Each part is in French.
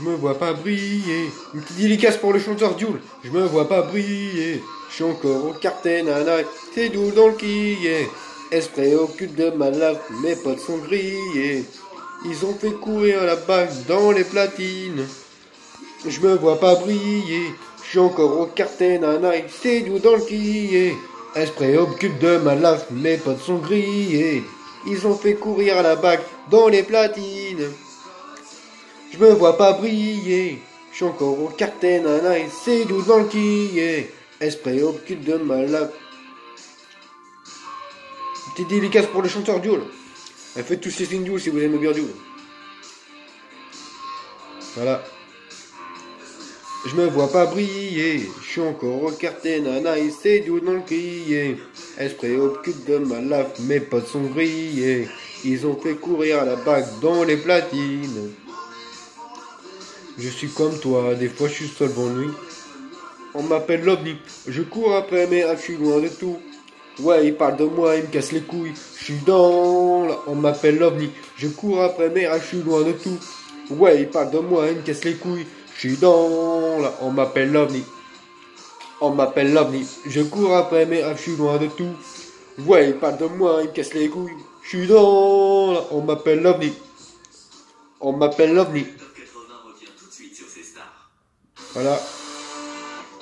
je me vois pas briller. Une petite dédicace pour le chanteur Dioul, je me vois pas briller. Je suis encore au quartier, nana, c'est doux dans le quillet. Esprit au cul de ma lave, mes potes sont grillés. Ils ont fait courir la bague dans les platines. Je me vois pas briller, je suis encore au quartier, nana, c'est doux dans le quillet. Esprit au cul de ma lave, mes potes sont grillés. Ils ont fait courir la bague dans les platines. Je me vois pas briller, je suis encore au quartier, nana, c'est doux dans le quillet. Esprit au cul de ma lave. Petite dédicace pour le chanteur Dioul. Faites tous ces signes Dioul si vous aimez bien Dioul. Voilà. Je me vois pas briller, je suis encore au quartier, nana, c'est doux dans le quillet. Esprit au cul de ma lave, mes potes sont grillés. Ils ont fait courir la bague dans les platines. Je suis comme toi, des fois je suis seul devant nuit. On m'appelle l'OVNI, je cours après mais je suis loin de tout. Ouais, il parle de moi, il me casse les couilles. Je suis dans la... On m'appelle l'OVNI, je cours après mais je suis loin de tout. Ouais, il parle de moi, il me casse les couilles. Je suis dans la... On m'appelle l'OVNI. On m'appelle l'OVNI, je cours après mais je suis loin de tout. Ouais, il parle de moi, il me casse les couilles. Je suis dans la... On m'appelle l'OVNI. On m'appelle l'OVNI. Voilà.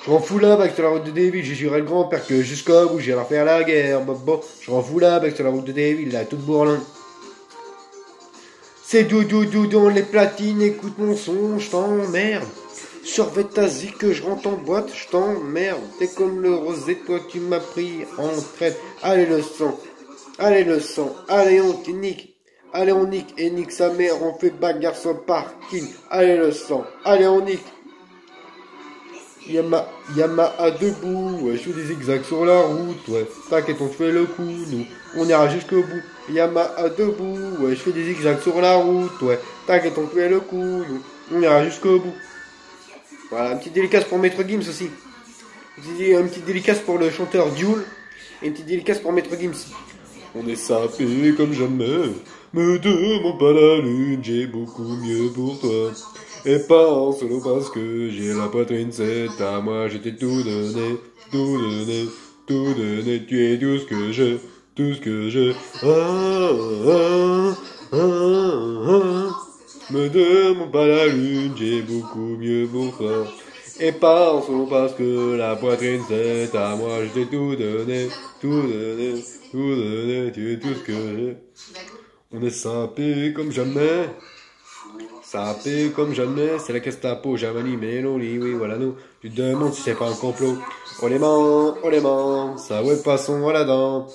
Je rends fou là avec sur la route de David, j'ai juré le grand-père que jusqu'au bout j'irai faire la guerre. Bon, je rends fou là avec sur la route de David, là, toute bourlin. C'est doudou dans les platines, écoute mon son, je t'emmerde. Surveille ta zik que je rentre en boîte, je t'emmerde. T'es comme le rosé, toi tu m'as pris en traite. Allez le sang, allez le sang, allez on t'y nique. Allez on nique et nique sa mère, on fait bagarre sur le parking. Allez le sang, allez on nique. Yamaha debout, ouais, je fais des zigzags sur la route, ouais. T'inquiète, on te fait le coup, nous, on ira jusqu'au bout. Yamaha debout, ouais, je fais des zigzags sur la route, ouais. T'inquiète, on te fait le coup, nous, on ira jusqu'au bout. Voilà, une petite dédicace pour Maître Gims aussi. Une petite dédicace pour le chanteur Dioul. Et une petite dédicace pour Maître Gims. On est sapé comme jamais. Me demande pas la lune, j'ai beaucoup mieux pour toi. Et pas en solo parce que j'ai la poitrine, c'est à moi, je t'ai tout donné, tout donné, tout donné. Tu es tout ce que je, tout ce que je. Me demande pas la lune, j'ai beaucoup mieux pour toi. Et pas en solo parce que la poitrine, c'est à moi, je t'ai tout donné, tout donné, tout donné. Tu es tout ce que j'ai. On est sapé comme jamais. Sapé comme jamais, c'est la Gestapo, Germanie, Mélanie, oui, voilà nous. Tu te demandes si c'est pas un complot. On les ment, ça ouais, passons à la dent.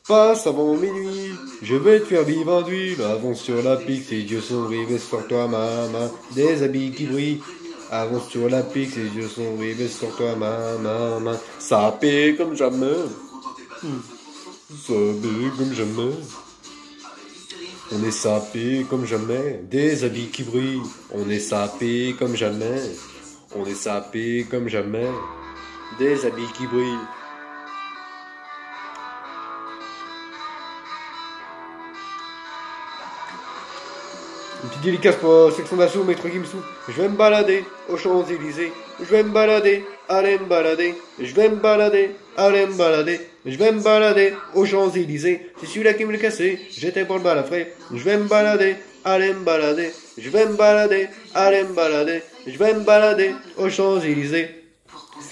Passe avant minuit, je vais te faire vivre en d'huile. Avance sur la pique, tes yeux sont rivés sur toi, maman. Des habits qui brillent. Avance sur la pique, tes yeux sont rivés sur toi, maman. Sapé comme jamais. Sapé comme jamais. On est sapé comme jamais, des habits qui brillent. On est sapé comme jamais. On est sapé comme jamais, des habits qui brillent. Une petite dédicace pour section d'assaut, Maître Gimsou. Je vais me balader aux Champs-Élysées. Je vais me balader, allez me balader. Je vais me balader, allez me balader. Je vais me balader aux Champs-Élysées. C'est celui-là qui me l'a cassé, j'étais pour le balafré. Je vais me balader, allez me balader. Je vais me balader, allez me balader. Je vais me balader aux Champs-Élysées.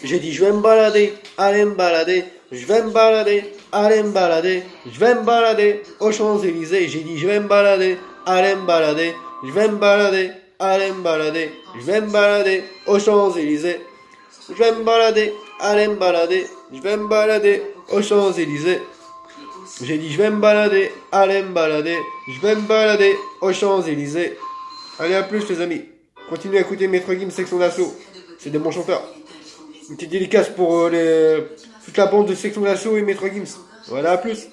J'ai dit je vais me balader, allez me balader. Je vais me balader, allez me balader. Je vais me balader aux Champs-Élysées. J'ai dit je vais me balader, allez me balader. Je vais me balader, allez me balader. Je vais me balader aux Champs-Élysées. Je vais me balader, allez me balader. Je vais me balader aux Champs-Élysées. J'ai dit je vais me balader, allez me balader. Je vais me balader aux Champs-Élysées. Allez, à plus les amis. Continuez à écouter Maître Gims, section d'assaut. C'est des bons chanteurs. Une petite dédicace pour toute la bande de section d'assaut et Maître Gims. Voilà, à plus.